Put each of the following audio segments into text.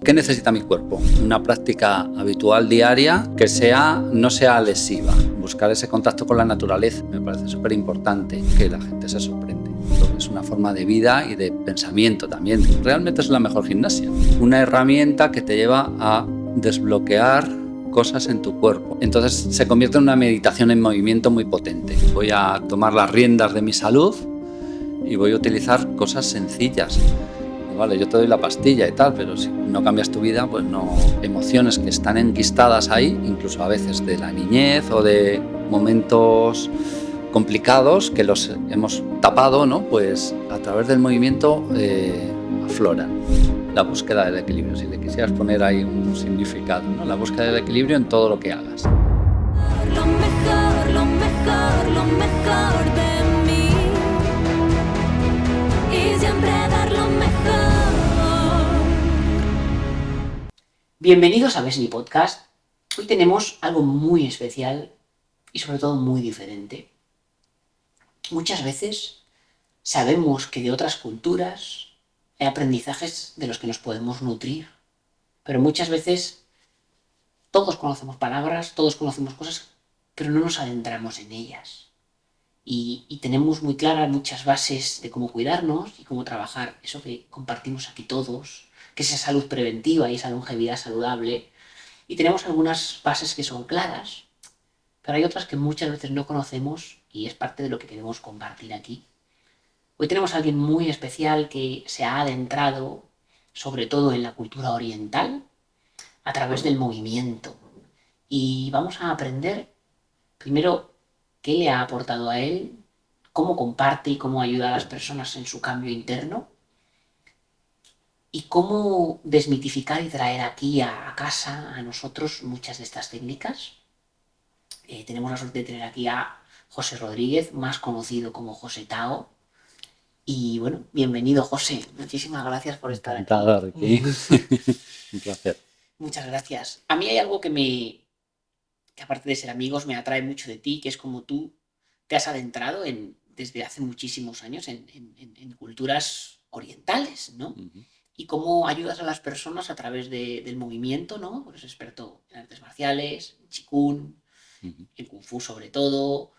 ¿Qué necesita mi cuerpo? Una práctica habitual diaria que no sea lesiva. Buscar ese contacto con la naturaleza me parece súper importante, que la gente se sorprende. Es una forma de vida y de pensamiento también. Realmente es la mejor gimnasia. Una herramienta que te lleva a desbloquear cosas en tu cuerpo. Entonces se convierte en una meditación en movimiento muy potente. Voy a tomar las riendas de mi salud y voy a utilizar cosas sencillas. Vale, yo te doy la pastilla y tal, pero si no cambias tu vida, pues no. Emociones que están enquistadas ahí, incluso a veces de la niñez o de momentos complicados que los hemos tapado, ¿no? Pues a través del movimiento afloran. La búsqueda del equilibrio, si le quisieras poner ahí un significado, ¿no? La búsqueda del equilibrio en todo lo que hagas. Lo mejor, lo mejor, lo mejor de mí. Y siempre dar lo mejor. Bienvenidos a Besni Podcast. Hoy tenemos algo muy especial y sobre todo muy diferente. Muchas veces sabemos que de otras culturas hay aprendizajes de los que nos podemos nutrir, pero muchas veces todos conocemos palabras, todos conocemos cosas, pero no nos adentramos en ellas. Y tenemos muy claras muchas bases de cómo cuidarnos y cómo trabajar eso que compartimos aquí todos, que es esa salud preventiva y esa longevidad saludable. Y tenemos algunas bases que son claras, pero hay otras que muchas veces no conocemos y es parte de lo que queremos compartir aquí. Hoy tenemos a alguien muy especial que se ha adentrado sobre todo en la cultura oriental a través del movimiento. Y vamos a aprender primero qué le ha aportado a él, cómo comparte y cómo ayuda a las personas en su cambio interno y cómo desmitificar y traer aquí a casa, a nosotros, muchas de estas técnicas. Tenemos la suerte de tener aquí a José Rodríguez, más conocido como José Tao. Y bueno, bienvenido, José. Muchísimas gracias por estar Encantado, aquí. Un placer. Muchas gracias. A mí hay algo que aparte de ser amigos, me atrae mucho de ti, que es como tú te has adentrado desde hace muchísimos años en culturas orientales, ¿no? Uh-huh. Y cómo ayudas a las personas a través del movimiento, ¿no? Eres experto en artes marciales, en Qigong, en Kung Fu sobre todo,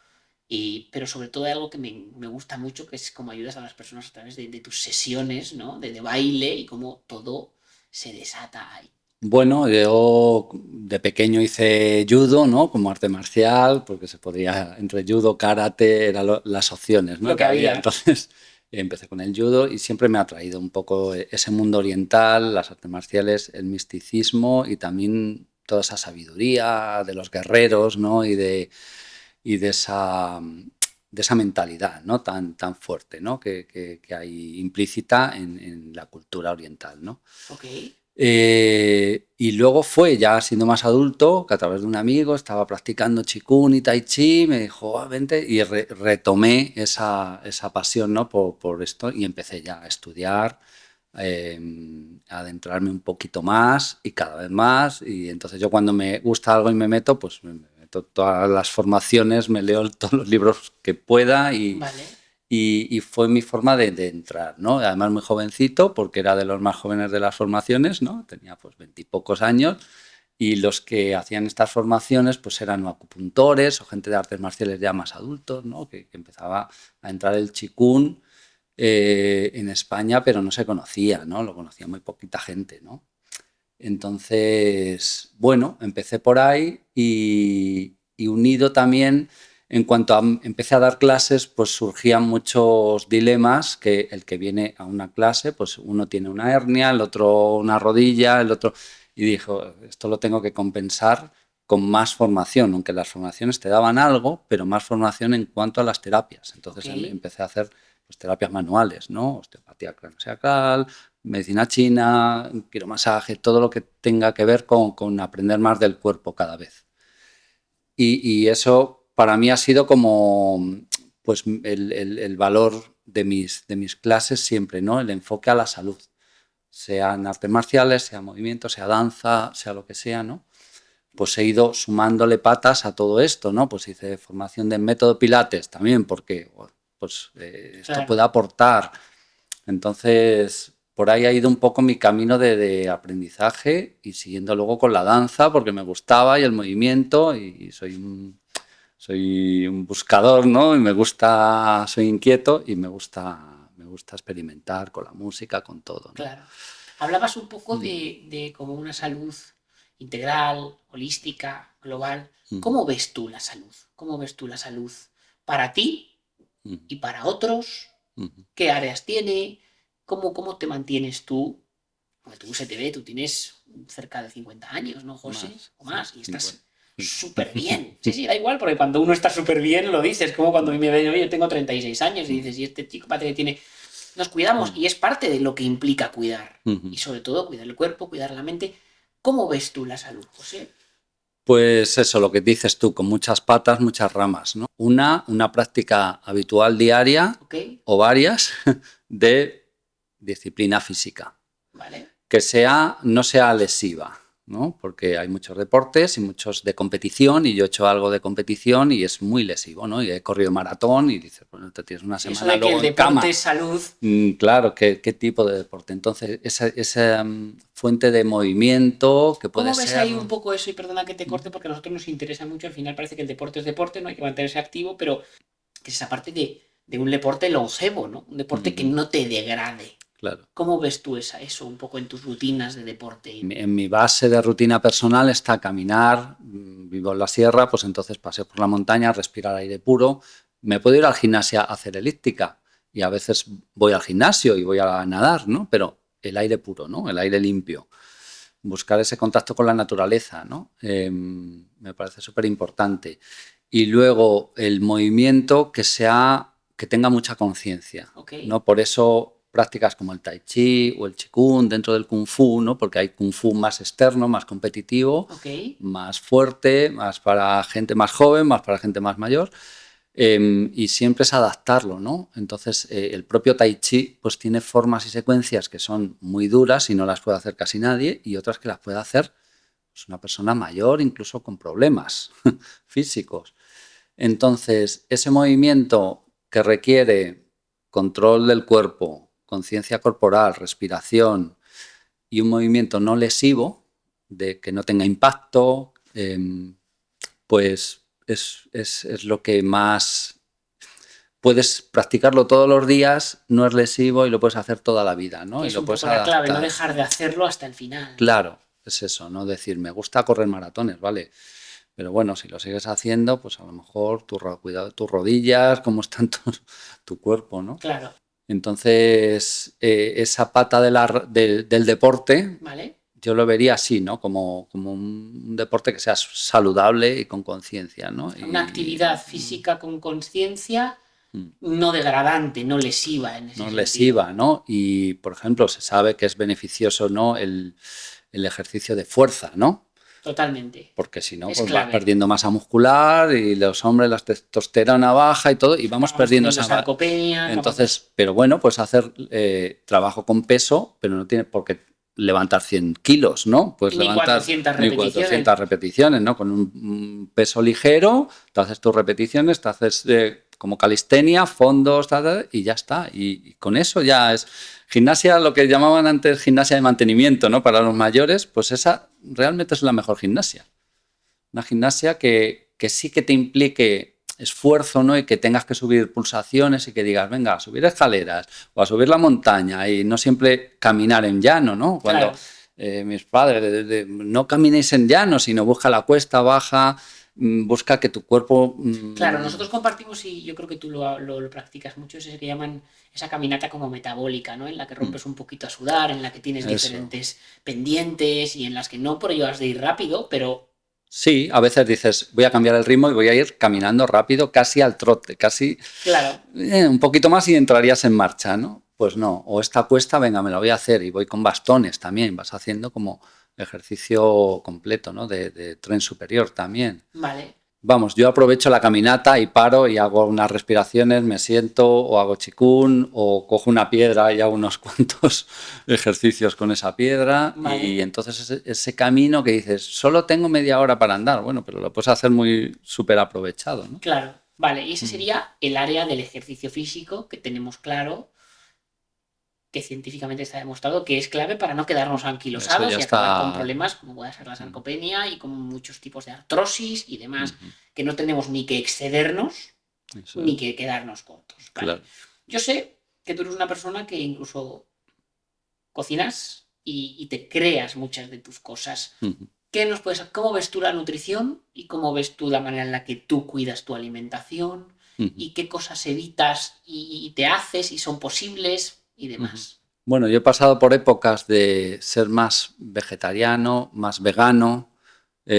pero sobre todo hay algo que me gusta mucho, que es cómo ayudas a las personas a través de tus sesiones, ¿no? De baile y cómo todo se desata ahí. Bueno, yo de pequeño hice judo, ¿no? Como arte marcial, porque se podía, entre judo, karate, eran las opciones, ¿no? Lo que había. Entonces empecé con el judo y siempre me ha atraído un poco ese mundo oriental, las artes marciales, el misticismo y también toda esa sabiduría de los guerreros, ¿no? Y de esa mentalidad, ¿no? tan fuerte, ¿no? que hay implícita en la cultura oriental, ¿no? Okay. Y luego fue ya siendo más adulto, que a través de un amigo estaba practicando Qigong y Tai Chi, me dijo, vente, y retomé esa pasión, ¿no? por esto y empecé ya a estudiar, a adentrarme un poquito más y cada vez más. Y entonces yo cuando me gusta algo y me meto, pues me meto todas las formaciones, me leo todos los libros que pueda y... Vale. Y fue mi forma de entrar, ¿no? Además muy jovencito, porque era de los más jóvenes de las formaciones, ¿no? Tenía pues 20 y pocos años, y los que hacían estas formaciones pues eran acupuntores o gente de artes marciales ya más adultos, ¿no? Que empezaba a entrar el Qigong en España, pero no se conocía, ¿no? Lo conocía muy poquita gente, ¿no? Entonces, bueno, empecé por ahí y unido también. En cuanto empecé a dar clases, pues surgían muchos dilemas, que el que viene a una clase, pues uno tiene una hernia, el otro una rodilla, el otro... Y dijo, esto lo tengo que compensar con más formación, aunque las formaciones te daban algo, pero más formación en cuanto a las terapias. Entonces empecé a hacer pues, terapias manuales, ¿no? Osteopatía craneosacral, medicina china, quiromasaje, todo lo que tenga que ver con aprender más del cuerpo cada vez. Y eso para mí ha sido como pues el valor de mis clases siempre, ¿no? El enfoque a la salud, sean artes marciales, sea movimiento, sea danza, sea lo que sea, ¿no? Pues he ido sumándole patas a todo esto, ¿no? Pues hice formación de método Pilates también, porque pues, esto puede aportar. Entonces, por ahí ha ido un poco mi camino de aprendizaje y siguiendo luego con la danza porque me gustaba y el movimiento y soy un buscador, ¿no? Y soy inquieto y me gusta experimentar con la música, con todo, ¿no? Claro. Hablabas un poco de como una salud integral, holística, global. ¿Cómo ves tú la salud? ¿Cómo ves tú la salud para ti y para otros? ¿Qué áreas tiene? ¿Cómo te mantienes tú? Porque tú se te ve, tú tienes cerca de 50 años, ¿no, José? Más, O más, y estás 50. súper bien. Sí, sí, da igual, porque cuando uno está súper bien lo dices, como cuando a mí me ven, oye, yo tengo 36 años y dices, y este chico parece que tiene... Nos cuidamos y es parte de lo que implica cuidar. Y sobre todo cuidar el cuerpo, cuidar la mente. ¿Cómo ves tú la salud, José? Pues eso, lo que dices tú, con muchas patas, muchas ramas, ¿no? Una práctica habitual diaria ¿Ok? o varias de disciplina física, Vale. que no sea lesiva, ¿no? Porque hay muchos deportes y muchos de competición y yo he hecho algo de competición y es muy lesivo, ¿no? Y he corrido maratón y dices, bueno, te tienes una Eso semana de que luego el en cama. deporte es salud. Claro, ¿qué tipo de deporte? Entonces, esa fuente de movimiento que puede ¿Cómo ves ser... ahí un poco eso? Y perdona que te corte porque a nosotros nos interesa mucho. Al final parece que el deporte es deporte, no hay que mantenerse activo, pero que es esa parte de un deporte longevo, ¿no? Un deporte que no te degrade. Claro. ¿Cómo ves tú eso un poco en tus rutinas de deporte? En mi base de rutina personal está caminar, vivo en la sierra, pues entonces paseo por la montaña, respirar aire puro. Me puedo ir al gimnasio a hacer elíptica y a veces voy al gimnasio y voy a nadar, ¿no? Pero el aire puro, ¿no? El aire limpio. Buscar ese contacto con la naturaleza, ¿no? Me parece súper importante. Y luego el movimiento que tenga mucha conciencia, Okay. ¿no? Por eso prácticas como el tai chi o el qigong dentro del kung fu, ¿no? Porque hay kung fu más externo, más competitivo, Okay. más fuerte, más para gente más joven, más para gente más mayor. Y siempre es adaptarlo, ¿no? Entonces, el propio Tai Chi pues tiene formas y secuencias que son muy duras y no las puede hacer casi nadie, y otras que las puede hacer pues, una persona mayor, incluso con problemas físicos. Entonces, ese movimiento que requiere control del cuerpo, conciencia corporal, respiración y un movimiento no lesivo, de que no tenga impacto, pues es lo que más puedes practicarlo todos los días, no es lesivo y lo puedes hacer toda la vida, ¿no? Que Y es lo un puedes poco la clave, no adaptar. dejar de hacerlo hasta el final. Claro, es eso, no decir, me gusta correr maratones, ¿vale? Pero bueno, si lo sigues haciendo, pues a lo mejor cuidado de tus rodillas, cómo está tu cuerpo, ¿no? Claro. Entonces, esa pata del deporte, ¿Vale? yo lo vería así, ¿no? Como un deporte que sea saludable y con conciencia, ¿no? Una actividad física con conciencia, no degradante, no lesiva en ese no sentido. lesiva, ¿no? Y, por ejemplo, se sabe que es beneficioso, ¿no? El ejercicio de fuerza, ¿no? Totalmente. Porque si no, Es pues clave. vas perdiendo masa muscular y los hombres, la testosterona baja y todo, y vamos perdiendo esa... sarcopenia. Entonces, pero bueno, pues hacer trabajo con peso, pero no tiene por qué levantar 100 kilos, ¿no? Pues Ni levantar 400 ni repeticiones. 400 repeticiones, ¿no? Con un peso ligero, te haces tus repeticiones, te haces como calistenia, fondos, y ya está. Y con eso ya es gimnasia, lo que llamaban antes gimnasia de mantenimiento, ¿no? Para los mayores, pues esa realmente es la mejor gimnasia. Una gimnasia que sí que te implique esfuerzo, ¿no? Y que tengas que subir pulsaciones y que digas, venga, a subir escaleras o a subir la montaña y no siempre caminar en llano, ¿no? Cuando mis padres, no caminéis en llano, sino busca la cuesta baja, busca que tu cuerpo... Claro, nosotros compartimos, y yo creo que tú lo practicas mucho, es ese que llaman esa caminata como metabólica, ¿no? En la que rompes un poquito a sudar, en la que tienes diferentes pendientes y en las que no por ello has de ir rápido, pero... Sí, a veces dices, voy a cambiar el ritmo y voy a ir caminando rápido, casi al trote, casi Claro. Un poquito más y entrarías en marcha, ¿no? Pues no, o esta cuesta, venga, me la voy a hacer y voy con bastones también, vas haciendo como ejercicio completo, ¿no? De tren superior también. Vale. Vamos, yo aprovecho la caminata y paro y hago unas respiraciones, me siento o hago chikun o cojo una piedra y hago unos cuantos ejercicios con esa piedra. Vale. Y entonces ese camino que dices, solo tengo media hora para andar, bueno, pero lo puedes hacer muy súper aprovechado, ¿no? Claro, vale, y ese sería el área del ejercicio físico que tenemos claro. que científicamente está demostrado que es clave para no quedarnos Eso anquilosados ya y acabar con está. problemas como puede ser la sarcopenia y con muchos tipos de artrosis y demás, que no tenemos ni que excedernos Eso ni es, que quedarnos cortos. Vale. claro. Yo sé que tú eres una persona que incluso cocinas y te creas muchas de tus cosas. ¿Qué nos puedes, cómo ves tú la nutrición y cómo ves tú la manera en la que tú cuidas tu alimentación y qué cosas evitas y te haces y son posibles y demás? Bueno, yo he pasado por épocas de ser más vegetariano, más vegano, y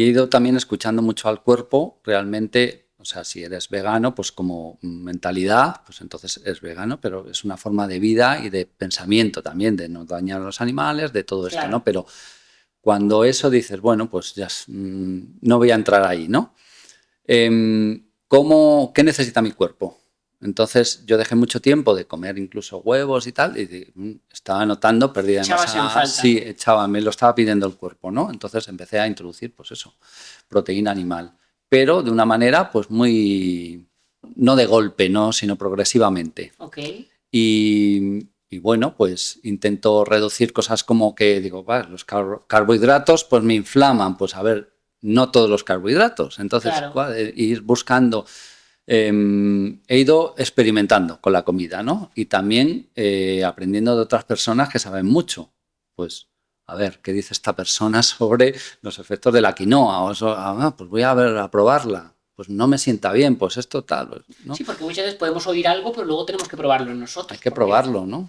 he ido también escuchando mucho al cuerpo. Realmente, o sea, si eres vegano, pues como mentalidad, pues entonces eres vegano, pero es una forma de vida y de pensamiento también, de no dañar a los animales, de todo esto, Claro. ¿no? Pero cuando eso dices, bueno, pues ya no voy a entrar ahí, ¿no? ¿Qué necesita mi cuerpo? Entonces yo dejé mucho tiempo de comer incluso huevos y tal, y estaba notando pérdida de Echabas en masa. falta. Sí, me lo estaba pidiendo el cuerpo, ¿no? Entonces empecé a introducir, pues eso, proteína animal, pero de una manera pues muy, no de golpe, ¿no? Sino progresivamente. Ok. Y bueno, pues intento reducir cosas como que digo, los carbohidratos pues me inflaman, pues a ver, no todos los carbohidratos. Entonces, Claro. ir buscando, he ido experimentando con la comida, ¿no? Y también aprendiendo de otras personas que saben mucho. Pues, a ver, ¿qué dice esta persona sobre los efectos de la quinoa? Pues voy a probarla. Pues no me sienta bien, pues esto tal, ¿no? Sí, porque muchas veces podemos oír algo, pero luego tenemos que probarlo nosotros. Hay que probarlo, ¿no?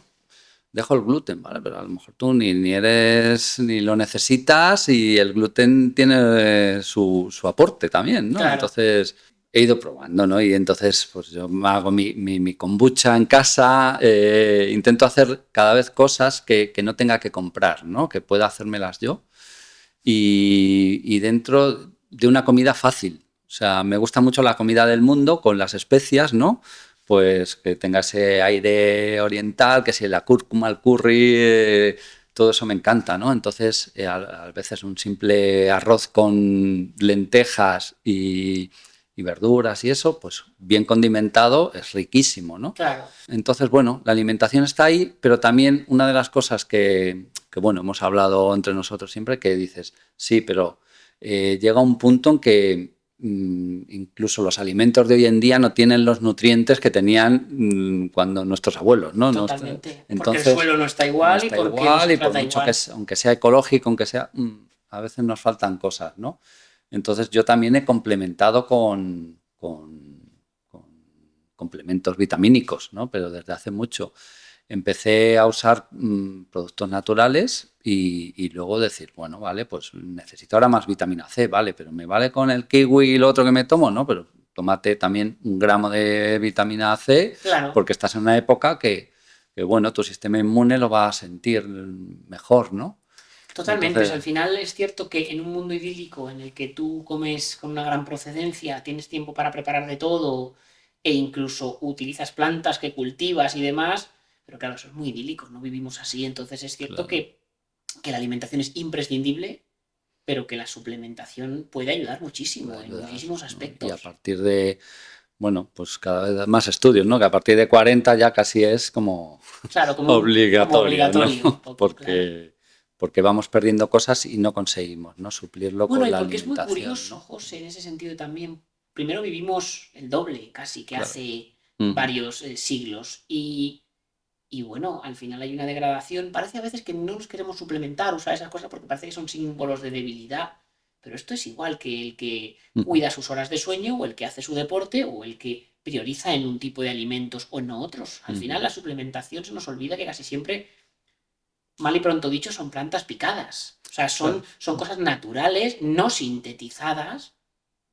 Dejo el gluten, ¿vale? Pero a lo mejor tú ni eres, ni lo necesitas y el gluten tiene su aporte también, ¿no? Claro. Entonces he ido probando, ¿no? Y entonces pues yo me hago mi kombucha en casa, intento hacer cada vez cosas que no tenga que comprar, ¿no? Que pueda hacérmelas yo y dentro de una comida fácil. O sea, me gusta mucho la comida del mundo con las especias, ¿no? Pues que tenga ese aire oriental, que si la cúrcuma, el curry, todo eso me encanta, ¿no? Entonces, a veces un simple arroz con lentejas y verduras y eso, pues bien condimentado, es riquísimo, ¿no? Claro. Entonces, bueno, la alimentación está ahí, pero también una de las cosas que bueno, hemos hablado entre nosotros siempre, que dices, sí, pero llega un punto en que incluso los alimentos de hoy en día no tienen los nutrientes que tenían cuando nuestros abuelos, ¿no? Totalmente. Entonces, porque el suelo no está igual no y está porque no igual, se y por trata mucho igual. aunque sea ecológico, aunque sea, a veces nos faltan cosas, ¿no? Entonces yo también he complementado con complementos vitamínicos, ¿no? Pero desde hace mucho. Empecé a usar productos naturales y luego decir, bueno, vale, pues necesito ahora más vitamina C, vale, pero me vale con el kiwi y lo otro que me tomo, ¿no? Pero tómate también 1 gramo de vitamina C, Claro. porque estás en una época que, bueno, tu sistema inmune lo va a sentir mejor, ¿no? Totalmente. Entonces, Al final es cierto que en un mundo idílico en el que tú comes con una gran procedencia, tienes tiempo para preparar de todo e incluso utilizas plantas que cultivas y demás, pero claro, eso es muy idílico, no vivimos así. Entonces es cierto claro, que la alimentación es imprescindible, pero que la suplementación puede ayudar muchísimo puede en ayudar, muchísimos ¿no? aspectos. Y a partir de, bueno, pues cada vez más estudios, ¿no? Que a partir de 40 ya casi es como Claro, como obligatorio, ¿no? un poco, claro. Porque vamos perdiendo cosas y no conseguimos, ¿no? Suplirlo Bueno, con y la porque es muy alimentación, curioso, ¿no? José, en ese sentido también. Primero vivimos el doble casi que Claro. hace Ujú. varios siglos. Y bueno, al final hay una degradación. Parece a veces que no nos queremos suplementar, usar esas cosas porque parece que son símbolos de debilidad. Pero esto es igual que el que Ujú. cuida sus horas de sueño o el que hace su deporte o el que prioriza en un tipo de alimentos o no otros. Al final la suplementación se nos olvida que casi siempre, mal y pronto dicho, son plantas picadas. O sea, son cosas naturales, no sintetizadas,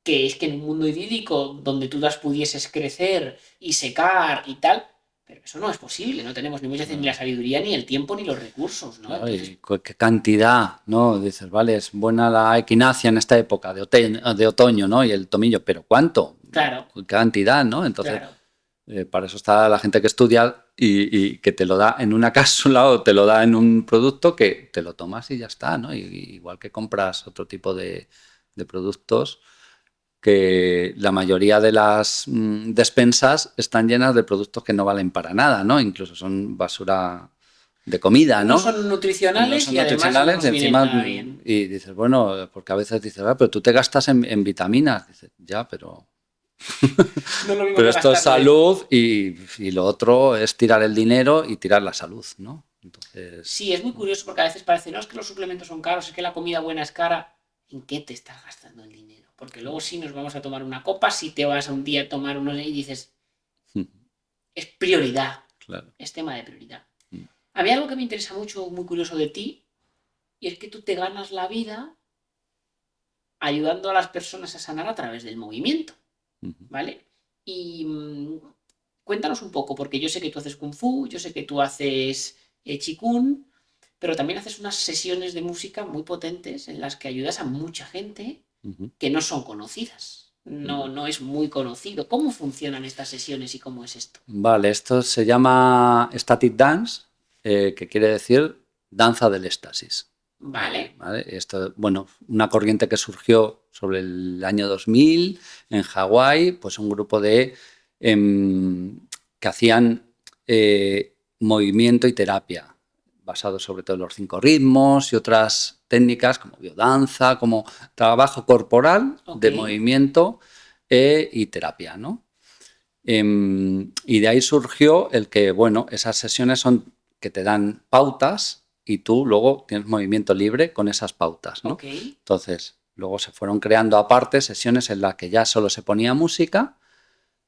que es que en un mundo idílico donde tú las pudieses crecer y secar y tal, pero eso no es posible, no tenemos ni muchas veces ni la sabiduría, ni el tiempo, ni los recursos, ¿no? Claro, Entonces, y qué cantidad, ¿no? Dices, vale, es buena la equinacia en esta época de otoño, ¿no? Y el tomillo, pero ¿cuánto? claro, ¿Qué cantidad, no? Entonces, claro. para eso está la gente que estudia y que te lo da en una cápsula o te lo da en un producto que te lo tomas y ya está, ¿no? Igual que compras otro tipo de productos, que la mayoría de las despensas están llenas de productos que no valen para nada, ¿no? Incluso son basura de comida, ¿no? No son nutricionales No son y además nutricionales, no nos vienen encima, nada bien. y dices, bueno, porque a veces dices, pero tú te gastas en vitaminas. Dices, ya, pero No es lo mismo Pero que esto es gastarlo en- salud y lo otro es tirar el dinero y tirar la salud, ¿no? Entonces, Sí, es muy curioso porque a veces parece, no, es que los suplementos son caros, es que la comida buena es cara. ¿En qué te estás gastando el dinero? Porque luego sí nos vamos a tomar una copa, si te vas a un día a tomar unos y dices, es prioridad, claro. es tema de prioridad. Mm. A mí algo que me interesa mucho, muy curioso de ti, y es que tú te ganas la vida ayudando a las personas a sanar a través del movimiento, Ujú. ¿vale? Y cuéntanos un poco, porque yo sé que tú haces Kung Fu, yo sé que tú haces Qigong, pero también haces unas sesiones de música muy potentes en las que ayudas a mucha gente Ujú. que no son conocidas. No es muy conocido. ¿Cómo funcionan estas sesiones y cómo es esto? Vale, esto se llama Static Dance, que quiere decir danza del éxtasis. Vale. ¿Vale? Esto, bueno, una corriente que surgió sobre el año 2000 en Hawái, pues un grupo de que hacían movimiento y terapia, basado sobre todo en los 5 ritmos y otras técnicas como biodanza, como trabajo corporal de Ok. movimiento y terapia, ¿no? Y de ahí surgió el que, bueno, esas sesiones son que te dan pautas y tú luego tienes movimiento libre con esas pautas, ¿no? Ok. Entonces, luego se fueron creando aparte sesiones en las que ya solo se ponía música,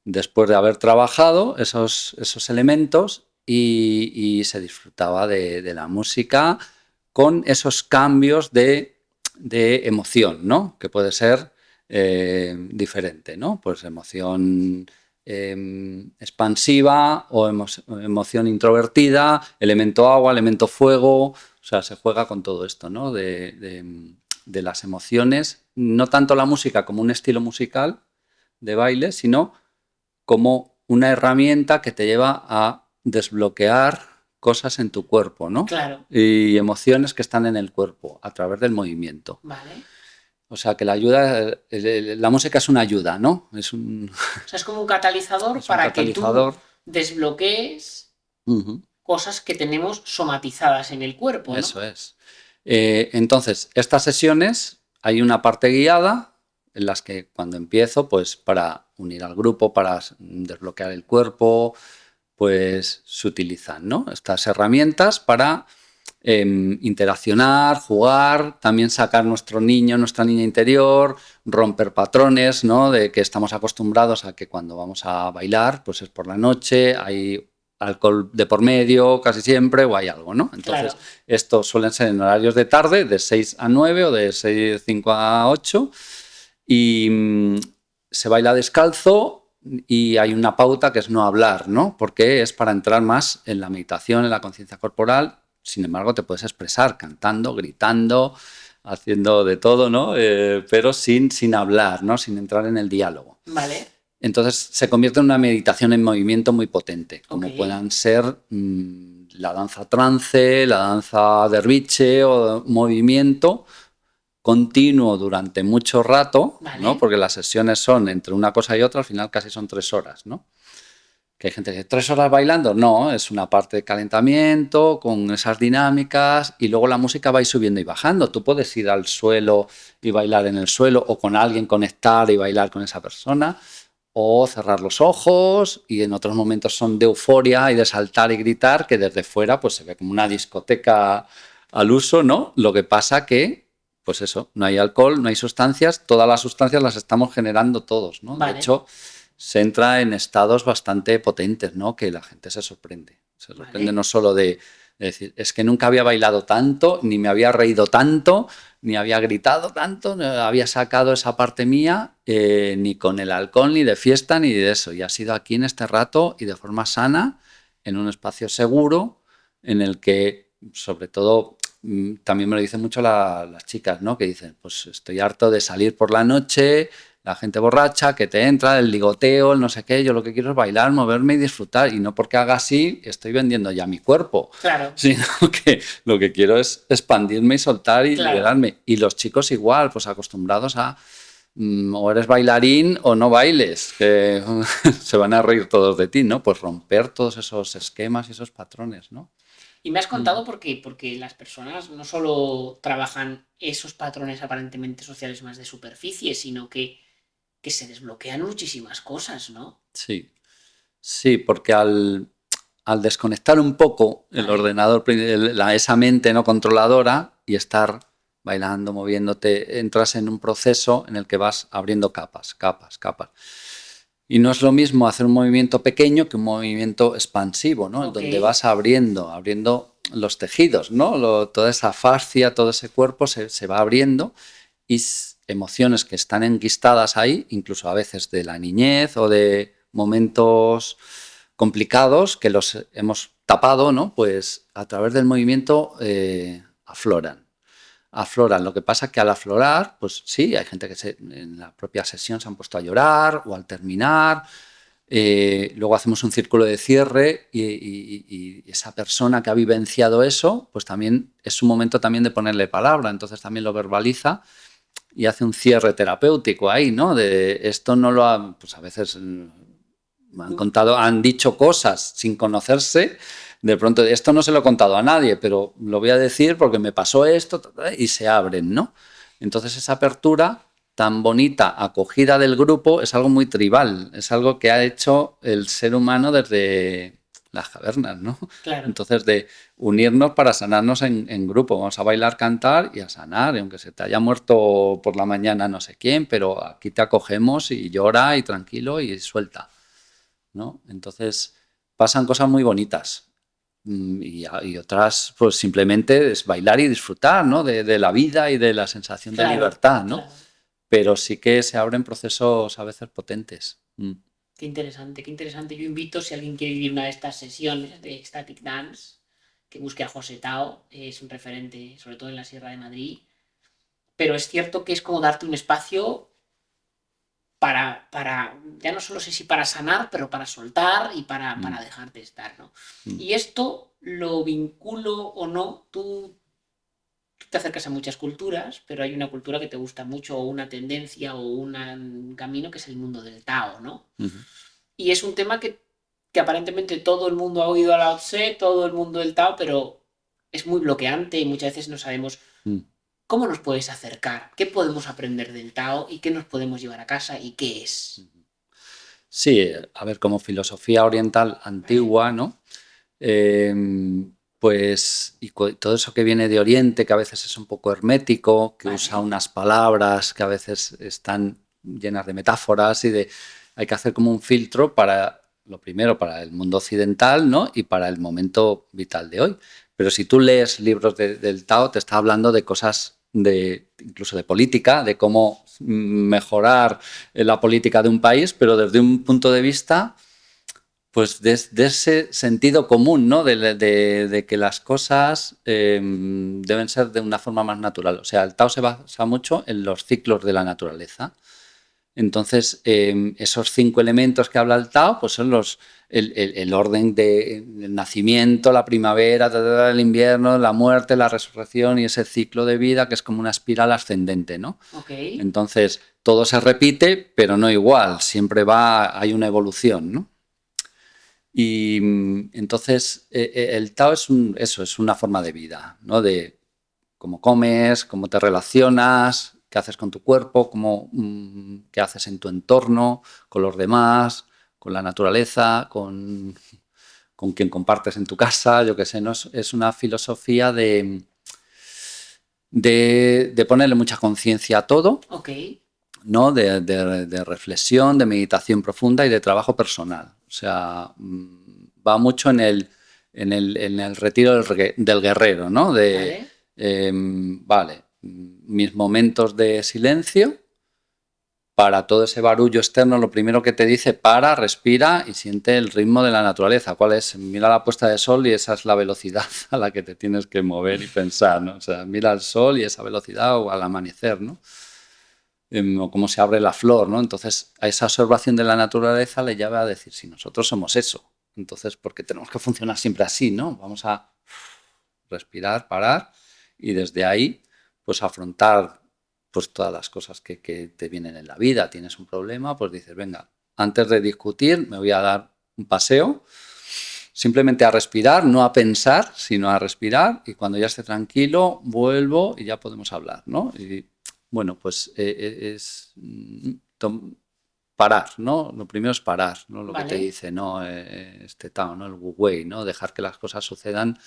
después de haber trabajado esos elementos y se disfrutaba de la música con esos cambios de emoción, ¿no? Que puede ser diferente, ¿no? Pues emoción expansiva o emoción introvertida, elemento agua, elemento fuego, o sea, se juega con todo esto, ¿no? De las emociones, no tanto la música como un estilo musical de baile, sino como una herramienta que te lleva a desbloquear cosas en tu cuerpo, ¿no? Claro. Y emociones que están en el cuerpo a través del movimiento. Vale. O sea, que la ayuda, la música es una ayuda, ¿no? O sea, es como un catalizador Es un para que tú catalizador. desbloquees Ujú. cosas que tenemos somatizadas en el cuerpo, ¿no? Eso es. Entonces, estas sesiones hay una parte guiada en las que cuando empiezo, pues para unir al grupo, para desbloquear el cuerpo, pues se utilizan, ¿no? Estas herramientas para interaccionar, jugar, también sacar nuestro niño, nuestra niña interior, romper patrones, ¿no? De que estamos acostumbrados a que cuando vamos a bailar, pues es por la noche, hay alcohol de por medio casi siempre o hay algo, ¿no? Entonces, Claro. estos suelen ser en horarios de tarde, de 6 a 9 o de 5 a 8 y se baila descalzo y hay una pauta que es no hablar, ¿no? Porque es para entrar más en la meditación, en la conciencia corporal. Sin embargo, te puedes expresar cantando, gritando, haciendo de todo, ¿no? Pero sin hablar, ¿no? Sin entrar en el diálogo. Vale. Entonces se convierte en una meditación en movimiento muy potente, como Ok. puedan ser la danza trance, la danza derviche o movimiento continuo durante mucho rato, Vale. ¿no? Porque las sesiones son entre una cosa y otra, al final casi son 3 horas, ¿no? Que hay gente que dice, 3 horas bailando, no, es una parte de calentamiento con esas dinámicas y luego la música va a ir subiendo y bajando. Tú puedes ir al suelo y bailar en el suelo o con alguien conectar y bailar con esa persona o cerrar los ojos y en otros momentos son de euforia y de saltar y gritar que desde fuera pues se ve como una discoteca al uso, ¿no? Lo que pasa que, pues eso, no hay alcohol, no hay sustancias, todas las sustancias las estamos generando todos, ¿no? Vale. De hecho, se entra en estados bastante potentes, ¿no? Que la gente se sorprende. Se sorprende Vale. no solo de decir, es que nunca había bailado tanto, ni me había reído tanto, ni había gritado tanto, no había sacado esa parte mía, ni con el alcohol, ni de fiesta, ni de eso. Y ha sido aquí en este rato y de forma sana, en un espacio seguro, en el que, sobre todo, también me lo dicen mucho las chicas, ¿no? Que dicen, pues estoy harto de salir por la noche, la gente borracha que te entra, el ligoteo, el no sé qué, yo lo que quiero es bailar, moverme y disfrutar, y no porque haga así estoy vendiendo ya mi cuerpo, Claro. sino que lo que quiero es expandirme y soltar y Claro. liberarme. Y los chicos igual, pues acostumbrados a o eres bailarín o no bailes, que se van a reír todos de ti, ¿no? Pues romper todos esos esquemas y esos patrones, ¿no? Y me has contado porque las personas no solo trabajan esos patrones aparentemente sociales más de superficie, sino que se desbloquean muchísimas cosas, ¿no? Sí, sí, porque al desconectar un poco el Vale. ordenador, esa mente no controladora y estar bailando, moviéndote, entras en un proceso en el que vas abriendo capas, capas, capas. Y no es lo mismo hacer un movimiento pequeño que un movimiento expansivo, ¿no? Ok. Donde vas abriendo los tejidos, ¿no? Toda esa fascia, todo ese cuerpo se va abriendo y emociones que están enquistadas ahí, incluso a veces de la niñez o de momentos complicados que los hemos tapado, ¿no? Pues a través del movimiento afloran. Lo que pasa es que al aflorar, pues sí, hay gente que en la propia sesión se han puesto a llorar o al terminar. Luego hacemos un círculo de cierre y esa persona que ha vivenciado eso, pues también es su momento también de ponerle palabra, entonces también lo verbaliza y hace un cierre terapéutico ahí, ¿no? De esto no lo ha, pues a veces me han contado, han dicho cosas sin conocerse, de pronto esto no se lo he contado a nadie, pero lo voy a decir porque me pasó esto y se abren, ¿no? Entonces esa apertura tan bonita, acogida del grupo, es algo muy tribal, es algo que ha hecho el ser humano desde las cavernas, ¿no? Claro. Entonces de unirnos para sanarnos en grupo, vamos a bailar, cantar y a sanar, y aunque se te haya muerto por la mañana no sé quién, pero aquí te acogemos y llora y tranquilo y suelta, ¿no? Entonces pasan cosas muy bonitas. Y otras, pues simplemente es bailar y disfrutar, ¿no? De la vida y de la sensación de Claro, libertad, ¿no? claro. Pero sí que se abren procesos a veces potentes. Qué interesante, qué interesante. Yo invito, si alguien quiere vivir una de estas sesiones de Ecstatic Dance, que busque a José Tao, es un referente, sobre todo en la Sierra de Madrid. Pero es cierto que es como darte un espacio para ya no solo sé si para sanar, pero para soltar y para dejarte estar, ¿no? Y esto lo vinculo o no, tú te acercas a muchas culturas, pero hay una cultura que te gusta mucho o una tendencia o un camino que es el mundo del Tao, ¿no? Y es un tema que aparentemente todo el mundo ha oído a Lao Tse, todo el mundo del Tao, pero es muy bloqueante y muchas veces no sabemos cómo nos puedes acercar, qué podemos aprender del Tao y qué nos podemos llevar a casa y qué es. Sí, a ver, como filosofía oriental antigua, ¿no? Pues y todo eso que viene de Oriente, que a veces es un poco hermético, que usa unas palabras que a veces están llenas de metáforas hay que hacer como un filtro para, lo primero, para el mundo occidental, ¿no? Y para el momento vital de hoy. Pero si tú lees libros del Tao, te está hablando de cosas incluso de política, de cómo mejorar la política de un país, pero desde un punto de vista pues de ese sentido común, ¿no? De que las cosas deben ser de una forma más natural. O sea, el Tao se basa mucho en los ciclos de la naturaleza. Entonces, esos 5 elementos que habla el Tao, pues son el orden del nacimiento, la primavera, el invierno, la muerte, la resurrección y ese ciclo de vida que es como una espiral ascendente, ¿no? Okay. Entonces, todo se repite, pero no igual, siempre hay una evolución, ¿no? Y entonces el Tao es es una forma de vida, ¿no? De cómo comes, cómo te relacionas, qué haces con tu cuerpo, qué haces en tu entorno, con los demás, con la naturaleza, con quien compartes en tu casa, yo qué sé, ¿no? Es una filosofía de ponerle mucha conciencia a todo, ¿no? De reflexión, de meditación profunda y de trabajo personal. O sea, va mucho en el retiro del guerrero, ¿no? Vale, mis momentos de silencio, para todo ese barullo externo, lo primero que te dice, para, respira y siente el ritmo de la naturaleza. ¿Cuál es? Mira la puesta de sol y esa es la velocidad a la que te tienes que mover y pensar, ¿no? O sea, mira el sol y esa velocidad o al amanecer, ¿no? O cómo se abre la flor, ¿no? Entonces, a esa observación de la naturaleza le lleva a decir, si nosotros somos eso, entonces, ¿por qué tenemos que funcionar siempre así, no? Vamos a respirar, parar y desde ahí, pues afrontar pues todas las cosas que te vienen en la vida. Tienes un problema, pues dices, venga, antes de discutir me voy a dar un paseo simplemente a respirar, no a pensar, sino a respirar, y cuando ya esté tranquilo, vuelvo y ya podemos hablar, ¿no? Y bueno, pues es parar, ¿no? Lo primero es parar, ¿no? Lo que te Vale. dice, ¿no? Este Tao, ¿no? El Wu Wei, ¿no? Dejar que las cosas sucedan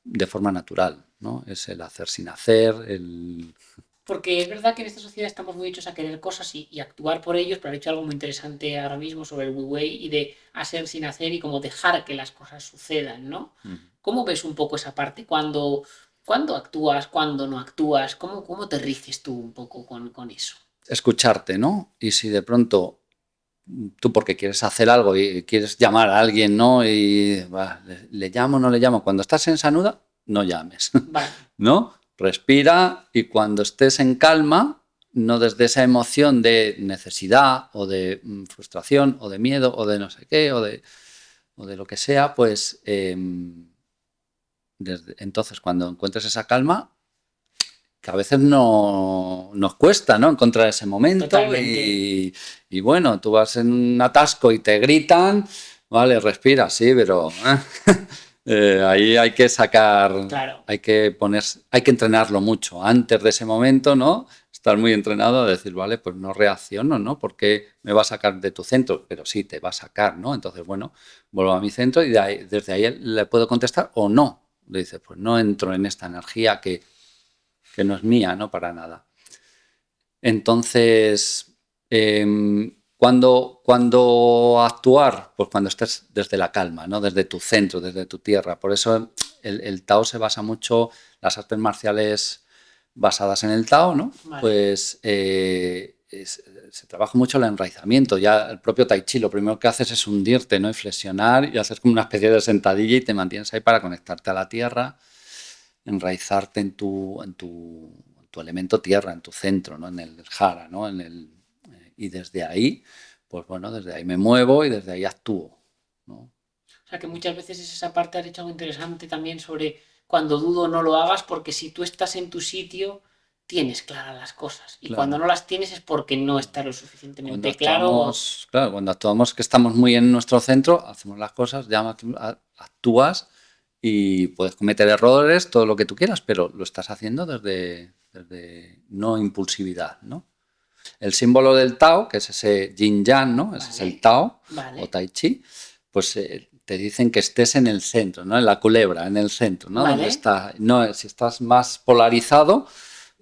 de forma natural, ¿no? Es el hacer sin hacer, el... Porque es verdad que en esta sociedad estamos muy hechos a querer cosas y actuar por ellos, pero has dicho algo muy interesante ahora mismo sobre el Wu Wei y de hacer sin hacer y como dejar que las cosas sucedan, ¿no? ¿Cómo ves un poco esa parte? Cuando actúas, cuando no actúas, ¿cómo te riges tú un poco con eso? Escucharte, ¿no? Y si de pronto tú porque quieres hacer algo y quieres llamar a alguien, ¿no? Y le llamo, no le llamo. Cuando estás en esa nuda, no llames, Vale, ¿no? Respira y cuando estés en calma, no desde esa emoción de necesidad o de frustración o de miedo o de no sé qué o de lo que sea, pues entonces cuando encuentres esa calma, que a veces no, nos cuesta, ¿no? Encontrar ese momento totalmente. y bueno, tú vas en un atasco y te gritan, vale, respira, sí, pero ahí hay que sacar, Claro, hay que entrenarlo mucho antes de ese momento, ¿no? Estar muy entrenado a decir, vale, pues no reacciono, ¿no? Porque me va a sacar de tu centro, pero sí, te va a sacar, ¿no? Entonces, bueno, vuelvo a mi centro y desde ahí le puedo contestar o no. Le dices, pues no entro en esta energía que no es mía, ¿no? Para nada. Entonces, cuando actuar, pues cuando estés desde la calma, ¿no? Desde tu centro, desde tu tierra. Por eso el Tao se basa mucho, las artes marciales basadas en el Tao, ¿no? vale, Pues se trabaja mucho el enraizamiento. Ya el propio Tai Chi lo primero que haces es hundirte, ¿no? Y flexionar y haces como una especie de sentadilla y te mantienes ahí para conectarte a la tierra, enraizarte en tu elemento tierra, en tu centro, ¿no? En el jara, ¿no? Y desde ahí, pues bueno, desde ahí me muevo y desde ahí actúo, ¿no? O sea que muchas veces es esa parte, has dicho algo interesante también sobre cuando dudo no lo hagas, porque si tú estás en tu sitio, tienes claras las cosas. Y cuando Claro. no las tienes es porque no está lo Cuando suficientemente claro o... actuamos, claro, cuando actuamos que estamos muy en nuestro centro, hacemos las cosas, ya actúas y puedes cometer errores, todo lo que tú quieras, pero lo estás haciendo desde no impulsividad, ¿no? El símbolo del Tao, que es ese yin yang, ¿no? Ese es el Vale, Tao o vale, Tai Chi, pues te dicen que estés en el centro, ¿no? En la culebra, en el centro, ¿no? Donde vale, está. No, si estás más polarizado,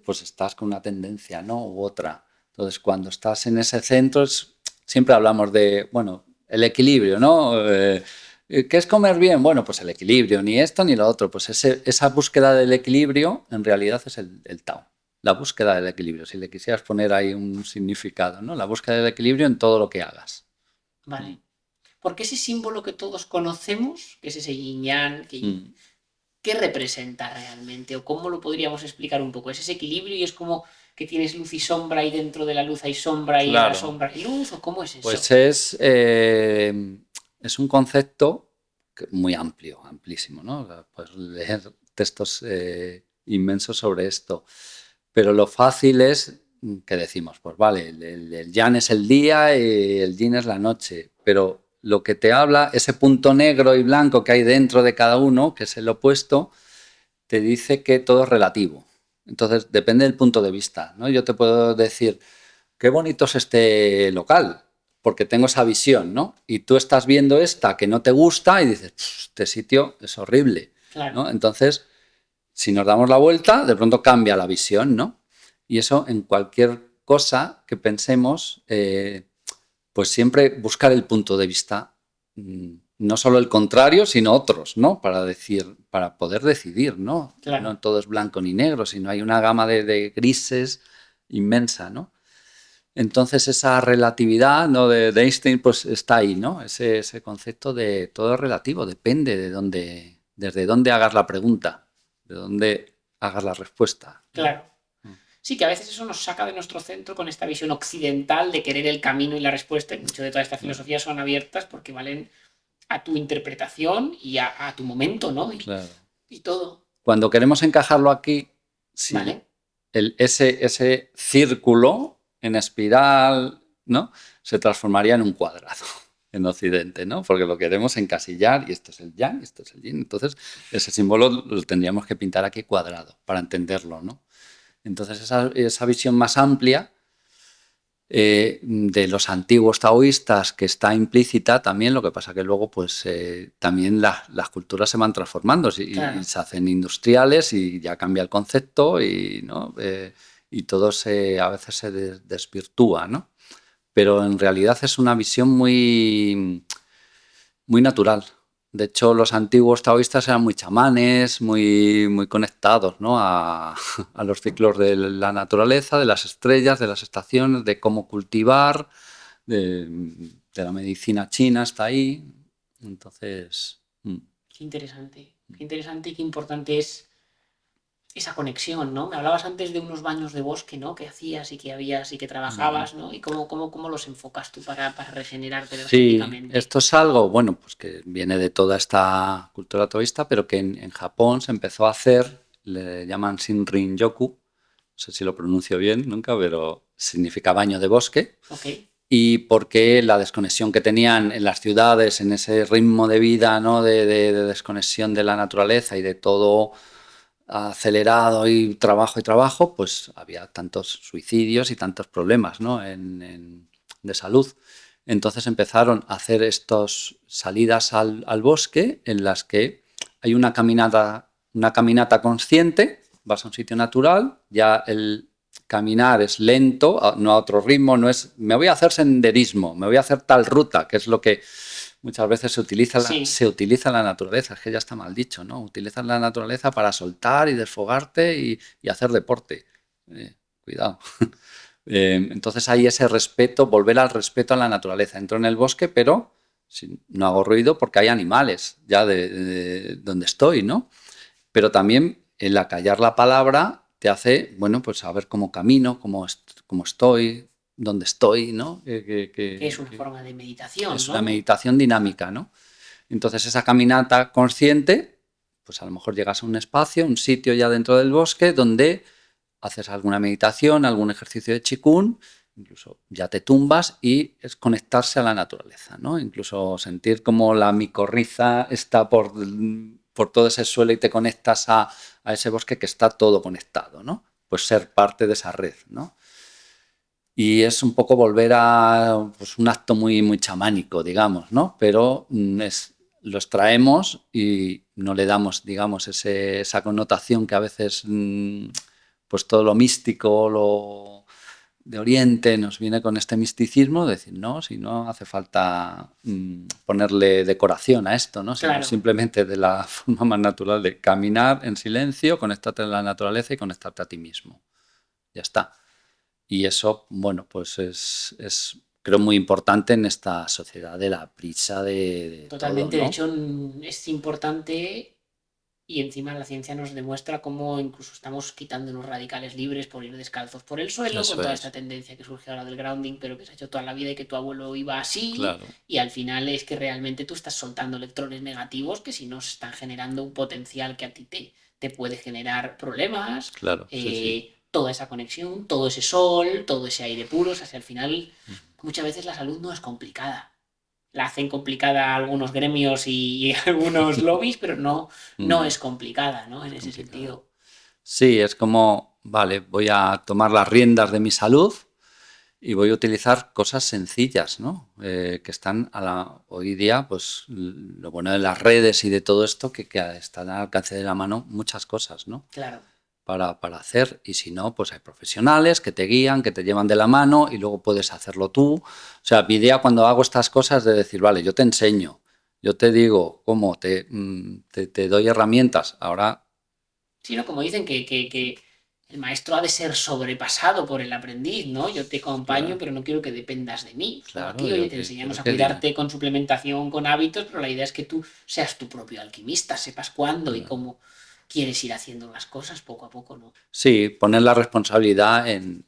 pues estás con una tendencia, ¿no? U otra. Entonces, cuando estás en ese centro, siempre hablamos de, bueno, el equilibrio, ¿no? ¿Qué es comer bien? Bueno, pues el equilibrio, ni esto ni lo otro. Pues esa búsqueda del equilibrio en realidad es el Tao. La búsqueda del equilibrio, si le quisieras poner ahí un significado, ¿no? La búsqueda del equilibrio en todo lo que hagas. vale. Porque ese símbolo que todos conocemos, que es ese yin yang, ¿qué representa realmente? ¿O cómo lo podríamos explicar un poco? ¿Es ese equilibrio y es como que tienes luz y sombra y dentro de la luz hay sombra y en la Claro. sombra hay luz? ¿O cómo es eso? Pues es un concepto muy amplio, amplísimo, ¿no? O sea, puedes leer textos inmensos sobre esto. Pero lo fácil es que decimos, pues vale, el yang es el día y el yin es la noche, pero lo que te habla, ese punto negro y blanco que hay dentro de cada uno, que es el opuesto, te dice que todo es relativo. Entonces, depende del punto de vista, ¿no? Yo te puedo decir, qué bonito es este local, porque tengo esa visión, ¿no? Y tú estás viendo esta que no te gusta y dices, este sitio es horrible, Claro, ¿no? Entonces, si nos damos la vuelta, de pronto cambia la visión, ¿no? Y eso en cualquier cosa que pensemos, pues siempre buscar el punto de vista, no solo el contrario, sino otros, ¿no? Para poder decidir, ¿no? claro. No todo es blanco ni negro, sino hay una gama de grises inmensa, ¿no? Entonces esa relatividad, ¿no? de Einstein pues está ahí, ¿no? Ese concepto de todo es relativo, depende desde dónde hagas la pregunta, de dónde hagas la respuesta, ¿no? Claro. Sí, que a veces eso nos saca de nuestro centro con esta visión occidental de querer el camino y la respuesta. Y mucho de toda esta filosofía son abiertas porque valen a tu interpretación y a tu momento, ¿no? Claro. Y todo. Cuando queremos encajarlo aquí, sí, ¿Vale? ese círculo en espiral, ¿no? Se transformaría en un cuadrado. en Occidente, ¿no? Porque lo queremos encasillar y esto es el yang y esto es el yin. Entonces, ese símbolo lo tendríamos que pintar aquí cuadrado para entenderlo, ¿no? Entonces, esa visión más amplia de los antiguos taoístas que está implícita también, lo que pasa que luego pues también las culturas se van transformando Claro. y se hacen industriales y ya cambia el concepto y, ¿no? Y todo a veces se desvirtúa, ¿no? Pero en realidad es una visión muy natural. De hecho, los antiguos taoístas eran muy chamanes, muy conectados, ¿no? a los ciclos de la naturaleza, de las estrellas, de las estaciones, de cómo cultivar, de la medicina china está ahí. Entonces, Qué interesante y qué importante es esa conexión, ¿no? Me hablabas antes de unos baños de bosque, ¿no? Que hacías y que habías y que trabajabas, ¿no? Y cómo los enfocas tú para regenerarte sí, energéticamente. esto es algo, bueno, pues que viene de toda esta cultura taoísta, pero que en Japón se empezó a hacer, le llaman Shinrin-yoku, no sé si lo pronuncio bien nunca, pero significa baño de bosque. Ok. Y porque la desconexión que tenían en las ciudades, en ese ritmo de vida, ¿no? de desconexión de la naturaleza y de todo acelerado y trabajo, pues había tantos suicidios y tantos problemas, ¿no? de salud. Entonces empezaron a hacer estas salidas al bosque en las que hay una caminata consciente, vas a un sitio natural, ya el caminar es lento, no a otro ritmo, no es me voy a hacer senderismo, me voy a hacer tal ruta, que es lo que muchas veces Sí. se utiliza la naturaleza, es que ya está mal dicho, ¿no? Utilizas la naturaleza para soltar y desfogarte y hacer deporte. Cuidado. Entonces hay ese respeto, volver al respeto a la naturaleza. Entro en el bosque, pero no hago ruido porque hay animales ya de donde estoy, ¿no? Pero también el acallar la palabra te hace, bueno, pues saber cómo camino, cómo estoy, dónde estoy, ¿no? Que es una forma de meditación, Es ¿no? una meditación dinámica, ¿no? Entonces esa caminata consciente, pues a lo mejor llegas a un espacio, un sitio ya dentro del bosque donde haces alguna meditación, algún ejercicio de Qigong, incluso ya te tumbas y es conectarse a la naturaleza, ¿no? Incluso sentir como la micorriza está por todo ese suelo y te conectas a ese bosque que está todo conectado, ¿no? Pues ser parte de esa red, ¿no? Y es un poco volver a pues, un acto muy chamánico, digamos, ¿no? Pero lo extraemos y no le damos, digamos, esa connotación que a veces pues todo lo místico, lo de Oriente nos viene con este misticismo, de decir, no, si no hace falta ponerle decoración a esto, ¿no? Sino Claro. simplemente de la forma más natural de caminar en silencio, conectarte a la naturaleza y conectarte a ti mismo. Ya está. Y eso, bueno, pues es creo muy importante en esta sociedad de la prisa de Totalmente. todo, De ¿no? hecho, es importante y encima la ciencia nos demuestra cómo incluso estamos quitando los radicales libres por ir descalzos por el suelo, Eso con toda es. esta tendencia que surge ahora del grounding, pero que se ha hecho toda la vida y que tu abuelo iba así, Claro. y al final es que realmente tú estás soltando electrones negativos que si no se están generando un potencial que a ti te puede generar problemas, Claro, sí. toda esa conexión, todo ese sol, todo ese aire puro, o sea, si al final muchas veces la salud no es complicada. La hacen complicada algunos gremios y algunos lobbies, pero no es complicada, ¿no? En ese sentido. Sí, es como, vale, voy a tomar las riendas de mi salud y voy a utilizar cosas sencillas, ¿no? Que están hoy día, pues lo bueno de las redes y de todo esto, que están al alcance de la mano muchas cosas, ¿no? Claro. Para hacer, y si no, pues hay profesionales que te guían, que te llevan de la mano y luego puedes hacerlo tú. O sea, mi idea cuando hago estas cosas de decir, vale, yo te enseño, yo te digo cómo, te doy herramientas, ahora... Sí, ¿no? Como dicen que el maestro ha de ser sobrepasado por el aprendiz, ¿no? Yo te acompaño, Claro. pero no quiero que dependas de mí. Claro, Aquí, yo oye, te enseñamos quiero a que cuidarte con suplementación, con hábitos, pero la idea es que tú seas tu propio alquimista, sepas cuándo y Claro. cómo quieres ir haciendo las cosas poco a poco, ¿no? Sí, poner la responsabilidad en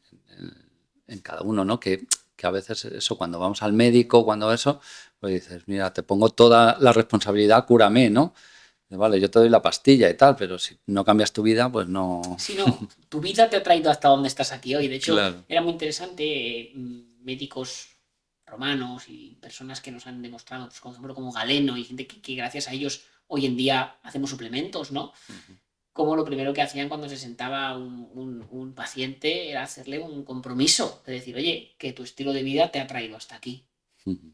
cada uno, ¿no? Que a veces eso, cuando vamos al médico, cuando eso, pues dices, mira, te pongo toda la responsabilidad, cúrame, ¿no? Vale, yo te doy la pastilla y tal, pero si no cambias tu vida, pues no... Si no, tu vida te ha traído hasta donde estás aquí hoy. De hecho, Claro. era muy interesante, médicos romanos y personas que nos han demostrado, pues, por ejemplo, como Galeno y gente que gracias a ellos hoy en día hacemos suplementos, ¿no? Como lo primero que hacían cuando se sentaba un paciente era hacerle un compromiso, de decir, oye, que tu estilo de vida te ha traído hasta aquí.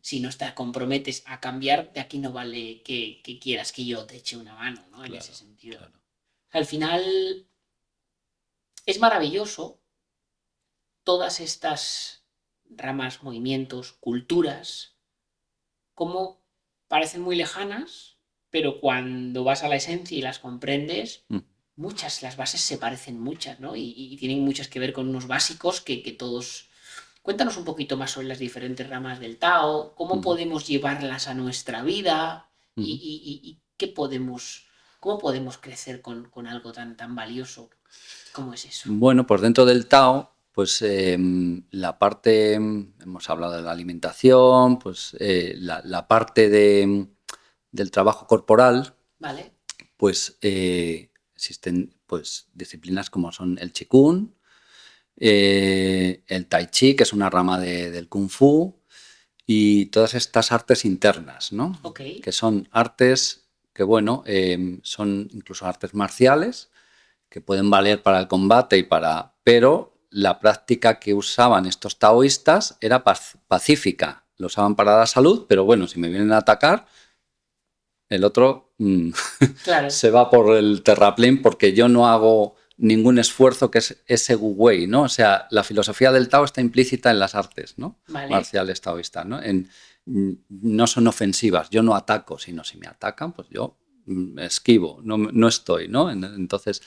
Si no te comprometes a cambiar, de aquí no vale que quieras que yo te eche una mano, ¿no? En Claro, ese sentido. claro. Al final es maravilloso todas estas ramas, movimientos, culturas, como parecen muy lejanas, pero cuando vas a la esencia y las comprendes, muchas, las bases se parecen muchas, ¿no? Y tienen muchas que ver con unos básicos que todos... Cuéntanos un poquito más sobre las diferentes ramas del Tao, cómo podemos llevarlas a nuestra vida y cómo podemos crecer con algo tan valioso. ¿Cómo es eso? Bueno, pues dentro del Tao, pues la parte, hemos hablado de la alimentación, pues la parte del trabajo corporal, ¿Vale? pues existen pues disciplinas como son el Qigong, el Tai Chi, que es una rama del Kung Fu, y todas estas artes internas, ¿no? Ok. Que son artes que, bueno, son incluso artes marciales, que pueden valer para el combate pero la práctica que usaban estos taoístas era pacífica. Lo usaban para la salud, pero bueno, si me vienen a atacar, el otro Claro. se va por el terraplén porque yo no hago ningún esfuerzo, que es ese Wu Wei, ¿no? O sea, la filosofía del Tao está implícita en las artes, ¿no? Vale. Marciales taoístas, ¿no? No son ofensivas, yo no ataco, sino si me atacan, pues yo esquivo, no estoy, ¿no? Entonces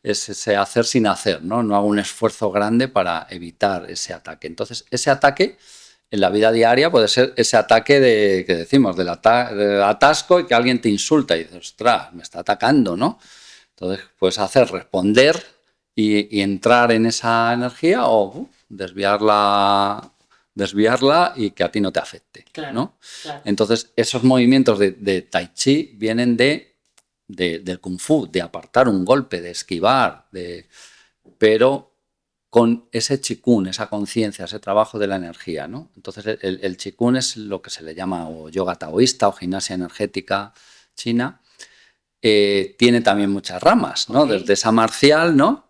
es ese hacer sin hacer, ¿no? No hago un esfuerzo grande para evitar ese ataque. Entonces, ese ataque en la vida diaria puede ser ese ataque que decimos, del atasco y que alguien te insulta y dices, ostras, me está atacando, ¿no? Entonces, puedes responder y entrar en esa energía o desviarla y que a ti no te afecte, Claro, ¿no? claro. Entonces, esos movimientos de Tai Chi vienen del Kung Fu, de apartar un golpe, de esquivar, pero con ese Qigong, esa conciencia, ese trabajo de la energía, ¿no? Entonces, el Qigong es lo que se le llama o yoga taoísta o gimnasia energética china. Tiene también muchas ramas, ¿no? Ok. Desde esa marcial, ¿no?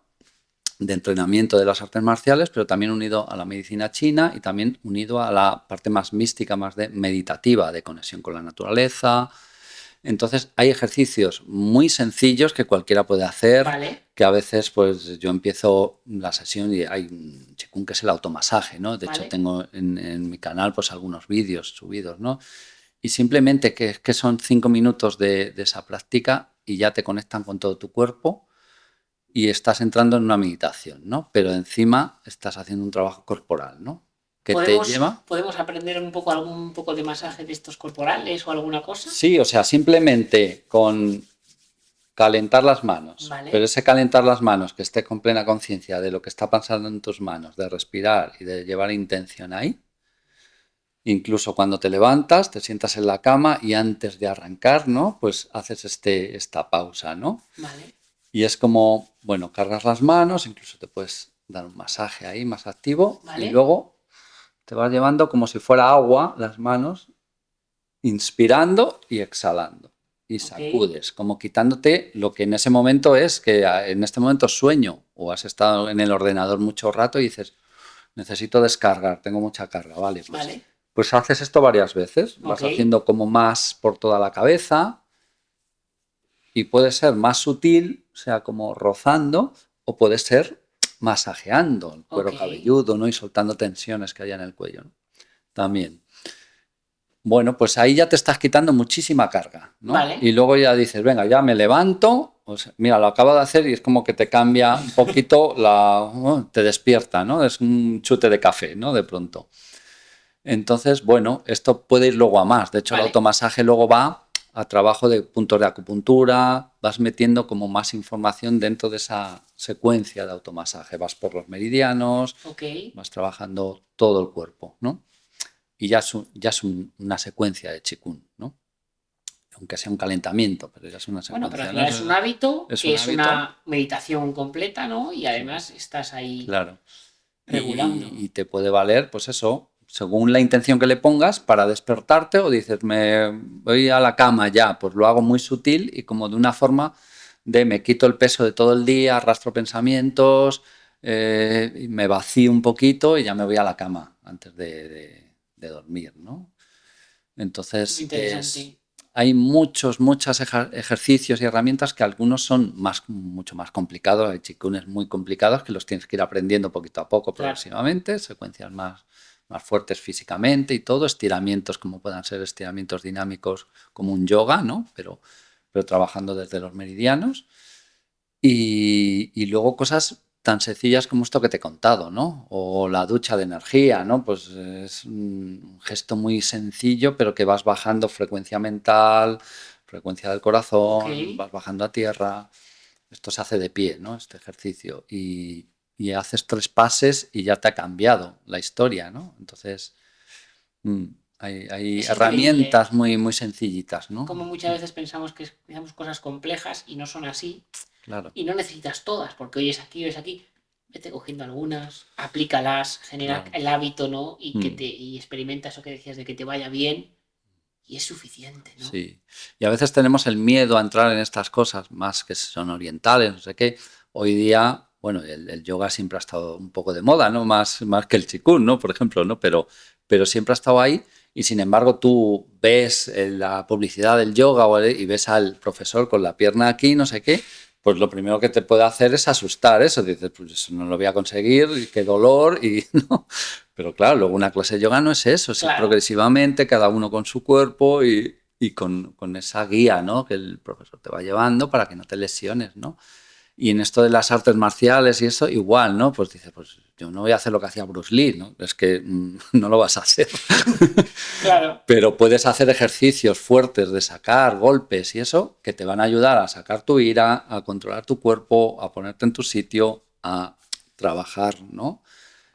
De entrenamiento de las artes marciales, pero también unido a la medicina china y también unido a la parte más mística, más meditativa, de conexión con la naturaleza. Entonces hay ejercicios muy sencillos que cualquiera puede hacer, Vale. que a veces pues yo empiezo la sesión y hay un Qigong que es el automasaje, ¿no? De hecho tengo en mi canal pues algunos vídeos subidos, ¿no? Y simplemente que son 5 minutos de esa práctica y ya te conectan con todo tu cuerpo y estás entrando en una meditación, ¿no? Pero encima estás haciendo un trabajo corporal, ¿no? Que te lleva... ¿Podemos aprender algún poco de masaje de estos corporales o alguna cosa? Sí, o sea, simplemente con calentar las manos. Vale. Pero ese calentar las manos, que esté con plena conciencia de lo que está pasando en tus manos, de respirar y de llevar intención ahí. Incluso cuando te levantas, te sientas en la cama y antes de arrancar, ¿no? Pues haces esta pausa, ¿no? Vale. Y es como, bueno, cargas las manos, incluso te puedes dar un masaje ahí más activo. Vale. Y luego te vas llevando como si fuera agua las manos, inspirando y exhalando. Y sacudes, como quitándote lo que en ese momento es, que en este momento sueño o has estado en el ordenador mucho rato y dices, necesito descargar, tengo mucha carga, vale. Pues haces esto varias veces, vas haciendo como más por toda la cabeza y puede ser más sutil, o sea, como rozando, o puede ser masajeando el cuero cabelludo, ¿no? Y soltando tensiones que haya en el cuello, ¿no? También. Bueno, pues ahí ya te estás quitando muchísima carga, ¿no? Vale. Y luego ya dices, venga, ya me levanto, o sea, mira, lo acabo de hacer y es como que te cambia un poquito, te despierta, ¿no? Es un chute de café, ¿no? De pronto. Entonces, bueno, esto puede ir luego a más. De hecho, el automasaje luego va a trabajo de puntos de acupuntura, vas metiendo como más información dentro de esa secuencia de automasaje. Vas por los meridianos, vas trabajando todo el cuerpo, ¿no? Y ya es una secuencia de Qigong, ¿no? Aunque sea un calentamiento, pero ya es una secuencia. Bueno, pero al final es un hábito, es una meditación completa, ¿no? Y además estás ahí claro. regulando. Y te puede valer, pues eso, según la intención que le pongas, para despertarte, o dices, me voy a la cama ya, pues lo hago muy sutil y como de una forma de me quito el peso de todo el día, arrastro pensamientos, y me vacío un poquito y ya me voy a la cama antes de dormir, ¿no? Muy Entonces, interesante. hay muchos ejercicios y herramientas que algunos son mucho más complicados. Hay chikunes muy complicados que los tienes que ir aprendiendo poquito a poco, Claro. progresivamente, secuencias más fuertes físicamente y todo, estiramientos como puedan ser estiramientos dinámicos como un yoga, ¿no? Pero trabajando desde los meridianos. Y luego cosas tan sencillas como esto que te he contado, ¿no? O la ducha de energía, ¿no? Pues es un gesto muy sencillo, pero que vas bajando frecuencia mental, frecuencia del corazón, Ok. vas bajando a tierra. Esto se hace de pie, ¿no? Este ejercicio. Y haces 3 pases y ya te ha cambiado la historia, ¿no? Entonces, mm, hay Es increíble herramientas muy sencillitas, ¿no? como muchas veces pensamos que hacemos cosas complejas y no son así. Claro, Y no necesitas todas, porque hoy es aquí, hoy es aquí. Vete cogiendo algunas, aplícalas, genera claro. el hábito, ¿no? Mm. Y experimenta eso que decías de que te vaya bien y es suficiente, ¿no? Sí, y a veces tenemos el miedo a entrar en estas cosas, más que son orientales, no sé qué. Hoy día, bueno, el yoga siempre ha estado un poco de moda, ¿no? Más que el chikun, ¿no? Por ejemplo, ¿no? Pero siempre ha estado ahí y sin embargo tú ves la publicidad del yoga y ves al profesor con la pierna aquí, no sé qué, pues lo primero que te puede hacer es asustar eso. Dices, pues eso no lo voy a conseguir, y qué dolor, y no. Pero claro, luego una clase de yoga no es eso, es ir Claro, progresivamente, cada uno con su cuerpo y con esa guía, ¿no? Que el profesor te va llevando para que no te lesiones, ¿no? Y en esto de las artes marciales y eso, igual, ¿no? Pues dices, pues yo no voy a hacer lo que hacía Bruce Lee, ¿no? Es que no lo vas a hacer. claro. Pero puedes hacer ejercicios fuertes de sacar golpes y eso que te van a ayudar a sacar tu ira, a controlar tu cuerpo, a ponerte en tu sitio, a trabajar, ¿no?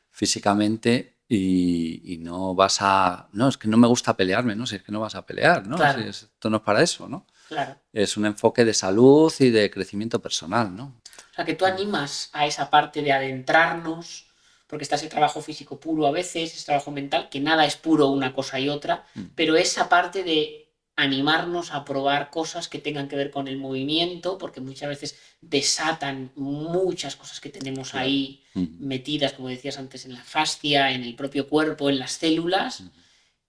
Físicamente y no vas a... No, es que no me gusta pelearme, ¿no? Si es que no vas a pelear, ¿no? Si Claro, esto no es para eso, ¿no? claro. Es un enfoque de salud y de crecimiento personal, ¿no? O sea, que tú animas a esa parte de adentrarnos, porque está ese trabajo físico puro a veces, ese trabajo mental, que nada es puro una cosa y otra, Mm. pero esa parte de animarnos a probar cosas que tengan que ver con el movimiento, porque muchas veces desatan muchas cosas que tenemos Claro. ahí metidas, como decías antes, en la fascia, en el propio cuerpo, en las células,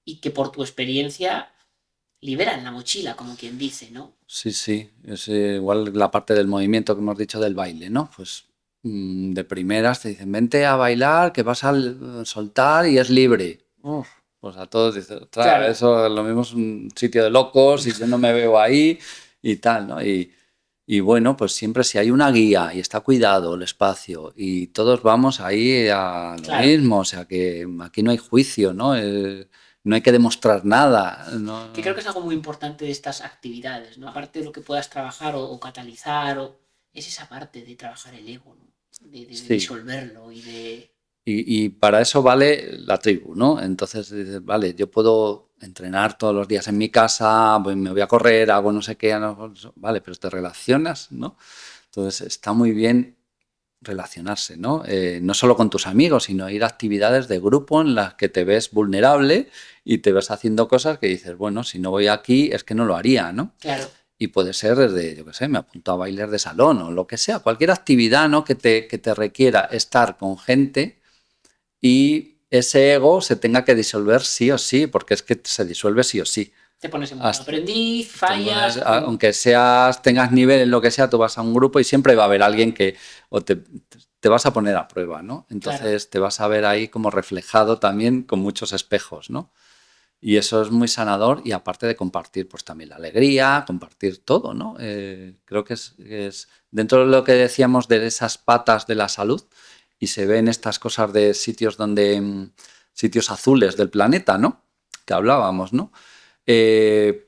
y que por tu experiencia liberan la mochila, como quien dice, ¿no? Sí, sí, es igual la parte del movimiento que hemos dicho del baile, ¿no? Pues de primeras te dicen, vente a bailar, que vas a soltar y es libre. Uf, pues a todos dicen, "Ostras, Claro, eso lo mismo es un sitio de locos y yo no me veo ahí y tal, ¿no? Y bueno, pues siempre si hay una guía y está cuidado el espacio y todos vamos ahí a lo claro. mismo, o sea que aquí no hay juicio, ¿no? No hay que demostrar nada, ¿no? Que creo que es algo muy importante de estas actividades, ¿no? Aparte de lo que puedas trabajar o catalizar, es esa parte de trabajar el ego, ¿no? De Sí. disolverlo y de... Y para eso vale la tribu, ¿no? Entonces dices, vale, yo puedo entrenar todos los días en mi casa, me voy a correr, hago no sé qué, vale, pero te relacionas, ¿no? Entonces está muy bien relacionarse, ¿no? No solo con tus amigos, sino ir a actividades de grupo en las que te ves vulnerable y te ves haciendo cosas que dices, bueno, si no voy aquí es que no lo haría, ¿no? Claro, Y puede ser desde, yo qué sé, me apunto a bailar de salón o lo que sea, cualquier actividad, ¿no? Que te requiera estar con gente y ese ego se tenga que disolver sí o sí, porque es que se disuelve sí o sí. te pones en modo Hasta- aprendiz, fallas, Aunque tengas nivel en lo que sea, tú vas a un grupo y siempre va a haber alguien que o te vas a poner a prueba, ¿no? claro, Entonces te vas a ver ahí como reflejado también con muchos espejos, ¿no? Y eso es muy sanador y aparte de compartir pues también la alegría, compartir todo, ¿no? Creo que es dentro de lo que decíamos de esas patas de la salud y se ven estas cosas de sitios sitios azules del planeta, ¿no? Que hablábamos, ¿no?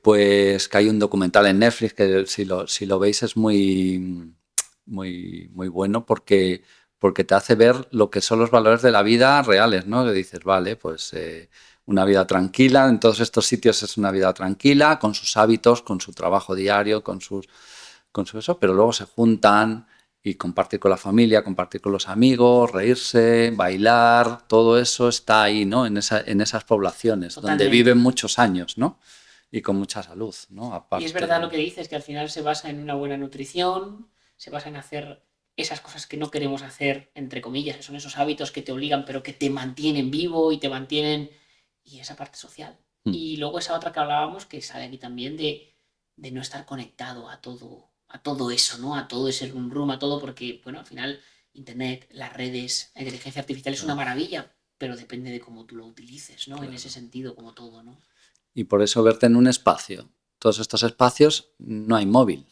Pues que hay un documental en Netflix que si lo veis es muy bueno porque te hace ver lo que son los valores de la vida reales, ¿no? Que dices, vale, pues una vida tranquila, en todos estos sitios es una vida tranquila, con sus hábitos, con su trabajo diario, con su eso, pero luego se juntan Y compartir con la familia, compartir con los amigos, reírse, bailar, todo eso está ahí, ¿no? En esas poblaciones donde Totalmente. viven muchos años, ¿no? Y con mucha salud, ¿no? Y Aparte es verdad de- lo que dices, que al final se basa en una buena nutrición, se basa en hacer esas cosas que no queremos hacer, entre comillas, que son esos hábitos que te obligan, pero que te mantienen vivo y te mantienen... Y esa parte social. Mm. Y luego esa otra que hablábamos, que sale aquí también, de no estar conectado a todo eso, ¿no? A todo ese rum rum, a todo, porque, bueno, al final, Internet, las redes, la inteligencia artificial es una maravilla, pero depende de cómo tú lo utilices, ¿no? En Claro. ese sentido, como todo, ¿no? Y por eso verte en un espacio. Todos estos espacios no hay móvil.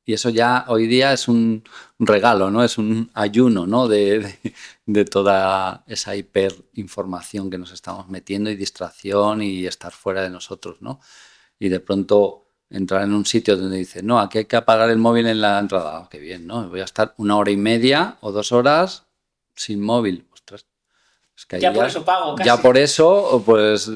Y eso ya hoy día es un regalo, ¿no? Es un ayuno, ¿no? De toda esa hiperinformación que nos estamos metiendo y distracción y estar fuera de nosotros, ¿no? Y de pronto entrar en un sitio donde dices, no, aquí hay que apagar el móvil en la entrada. Oh, qué bien, ¿no? Voy a estar 1 hora y media o 2 horas sin móvil. Ostras, es que ahí Ya por eso pago, ya casi. por eso, pues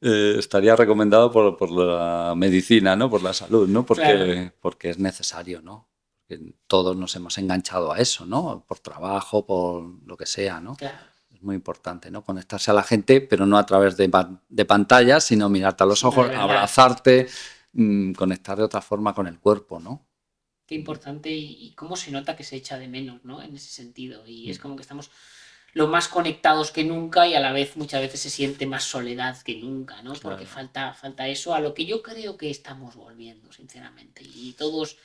estaría recomendado por la medicina, ¿no? Por la salud, ¿no? Claro. Porque es necesario, ¿no? Porque todos nos hemos enganchado a eso, ¿no? Por trabajo, por lo que sea, ¿no? Claro. Es muy importante, ¿no? Conectarse a la gente, pero no a través de pantallas, sino mirarte a los Sino de ojos, verdad. abrazarte, conectar de otra forma con el cuerpo, ¿no? Qué importante y cómo se nota que se echa de menos, ¿no? En ese sentido. Y es como que estamos lo más conectados que nunca y a la vez muchas veces se siente más soledad que nunca, ¿no? Porque falta eso a lo que yo creo que estamos volviendo, sinceramente. Y todos,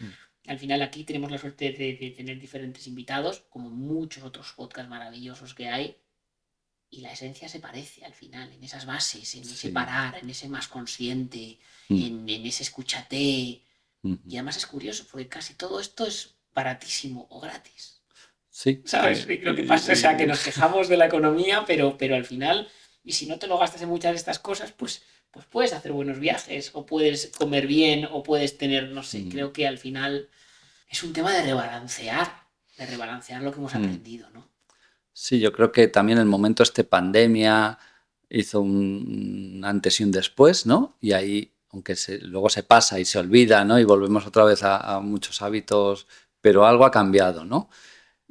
al final aquí tenemos la suerte de tener diferentes invitados, como muchos otros podcasts maravillosos que hay. Y la esencia se parece al final, en esas bases, en ese Sí. parar, en ese más consciente, Mm. en ese escúchate. Ujú. Y además es curioso, porque casi todo esto es baratísimo o gratis. Sí. ¿Sabes? Y lo que pasa es que nos quejamos de la economía, pero al final, y si no te lo gastas en muchas de estas cosas, pues puedes hacer buenos viajes, o puedes comer bien, o puedes tener, no sé, creo que al final es un tema de rebalancear lo que hemos aprendido, ¿no? Sí, yo creo que también el momento pandemia hizo un antes y un después, ¿no? Y ahí, aunque luego se pasa y se olvida, ¿no? Y volvemos otra vez a muchos hábitos, pero algo ha cambiado, ¿no?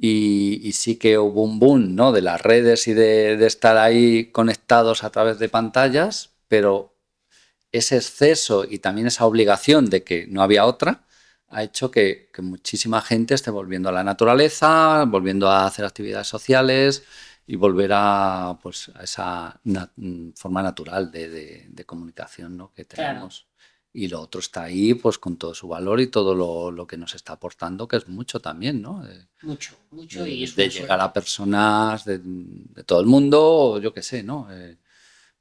Y sí que hubo un boom, ¿no? De las redes y de estar ahí conectados a través de pantallas, pero ese exceso y también esa obligación de que no había otra ha hecho que muchísima gente esté volviendo a la naturaleza, volviendo a hacer actividades sociales y volver pues, a esa forma natural de comunicación, ¿no? Que Claro. tenemos. Y lo otro está ahí pues con todo su valor y todo lo que nos está aportando, que es mucho también, ¿no? Mucho, y es De una llegar suerte. a personas de todo el mundo, yo qué sé, ¿no?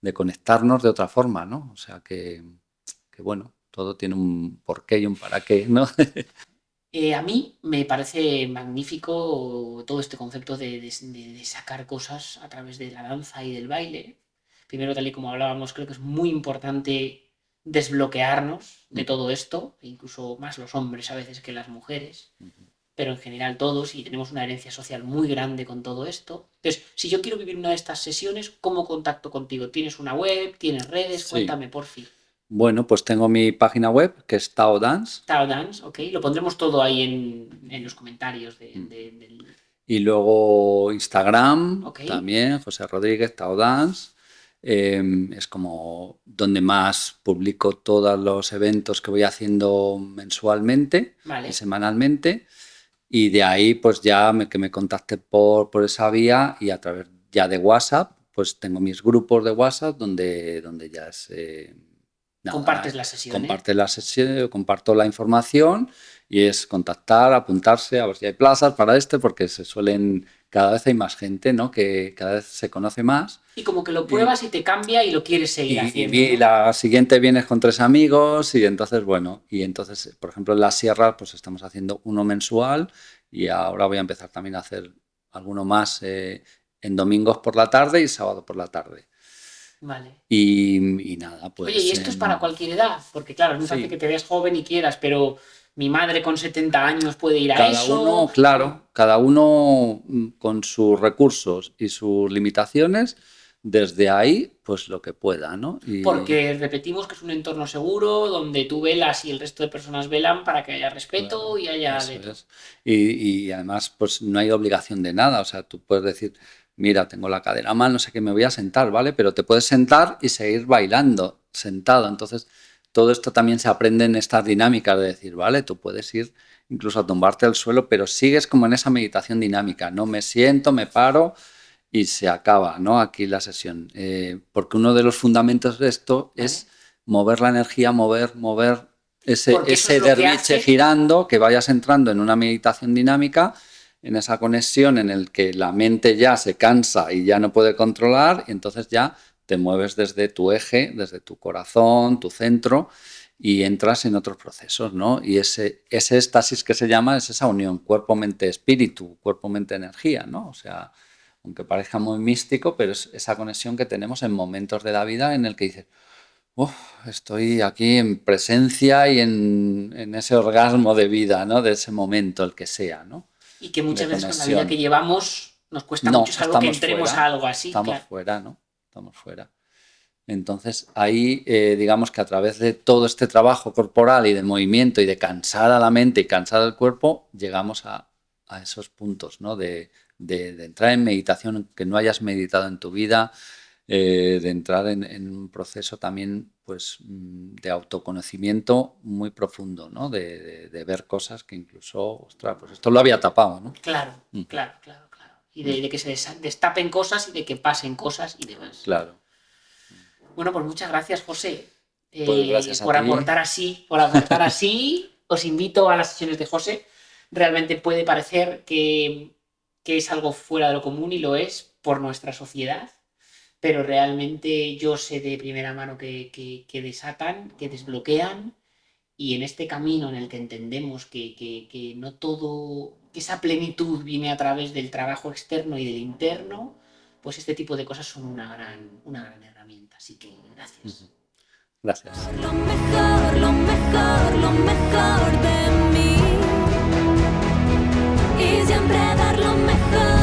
De conectarnos de otra forma, ¿no? O sea que bueno, todo tiene un porqué y un para qué, ¿no? A mí me parece magnífico todo este concepto de sacar cosas a través de la danza y del baile. Primero, tal y como hablábamos, creo que es muy importante desbloquearnos de todo esto, e incluso más los hombres a veces que las mujeres, pero en general todos, y tenemos una herencia social muy grande con todo esto. Entonces, si yo quiero vivir una de estas sesiones, ¿cómo contacto contigo? ¿Tienes una web? ¿Tienes redes? Sí. Cuéntame, por fin. Bueno, pues tengo mi página web, que es Tao Dance. Tao Dance, ok. Lo pondremos todo ahí en los comentarios del... Y luego Instagram, Ok. también, José Rodríguez, Tao Dance. Es como donde más publico todos los eventos que voy haciendo mensualmente Vale. y semanalmente. Y de ahí, pues ya que me contacte por esa vía y a través ya de WhatsApp, pues tengo mis grupos de WhatsApp donde ya es... Compartes la sesión, Compartes la sesión, comparto la información y es contactar, apuntarse, a ver si hay plazas para porque cada vez hay más gente, ¿no? Que cada vez se conoce más. Y como que lo pruebas y te cambia y lo quieres seguir haciendo. Y ¿no? la siguiente vienes con 3 amigos y entonces, bueno, por ejemplo, en la sierra pues estamos haciendo uno mensual y ahora voy a empezar también a hacer alguno más en domingos por la tarde y sábado por la tarde. Vale. Y nada, pues... Oye, ¿y esto es para cualquier edad? Porque claro, es muy fácil que te veas joven y quieras, pero mi madre con 70 años puede ir a eso. Cada uno con sus recursos y sus limitaciones desde ahí, pues lo que pueda, ¿no? Porque repetimos que es un entorno seguro donde tú velas y el resto de personas velan para que haya respeto Claro, y haya eso de todo. es. Y además, pues no hay obligación de nada. O sea, tú puedes decir, mira, tengo la cadera mal, no sé qué, me voy a sentar, ¿vale? Pero te puedes sentar y seguir bailando sentado. Entonces, todo esto también se aprende en estas dinámicas de decir, vale, tú puedes ir incluso a tumbarte al suelo, pero sigues como en esa meditación dinámica. No me siento, me paro y se acaba, ¿no? Aquí la sesión. Porque uno de los fundamentos de esto es mover la energía, mover Porque eso es ese lo que derviche hace- girando, que vayas entrando en una meditación dinámica, en esa conexión en el que la mente ya se cansa y ya no puede controlar, y entonces ya te mueves desde tu eje, desde tu corazón, tu centro, y entras en otros procesos, ¿no? Y ese éxtasis que se llama es esa unión cuerpo-mente-espíritu, cuerpo-mente-energía, ¿no? O sea, aunque parezca muy místico, pero es esa conexión que tenemos en momentos de la vida en el que dices, "Uf, estoy aquí en presencia y en ese orgasmo de vida, ¿no? De ese momento, el que sea, ¿no? Y que De muchas veces con la vida que conexión. llevamos nos cuesta No, mucho, salvo que estamos entremos fuera, a algo así, estamos claro. fuera, ¿no? Estamos fuera. Entonces, ahí, digamos que a través de todo este trabajo corporal y de movimiento y de cansar a la mente y cansar al cuerpo, llegamos a esos puntos, ¿no? De entrar en meditación, que no hayas meditado en tu vida, de entrar en un proceso también, pues, de autoconocimiento muy profundo, ¿no? De ver cosas que incluso, ostras, pues esto lo había tapado, ¿no? Claro, claro, claro, claro. Y de que se destapen cosas y de que pasen cosas y demás. Claro. Bueno, pues muchas gracias, José, Pues gracias a por ti. aportar así, por aportar así. Os invito a las sesiones de José. Realmente puede parecer que es algo fuera de lo común y lo es por nuestra sociedad, pero realmente yo sé de primera mano que desatan, que desbloquean, y en este camino en el que entendemos que no todo, que esa plenitud viene a través del trabajo externo y del interno, pues este tipo de cosas son una gran herramienta. Así que gracias. Gracias. Lo mejor, lo mejor, lo mejor de mí. Y siempre dar lo mejor.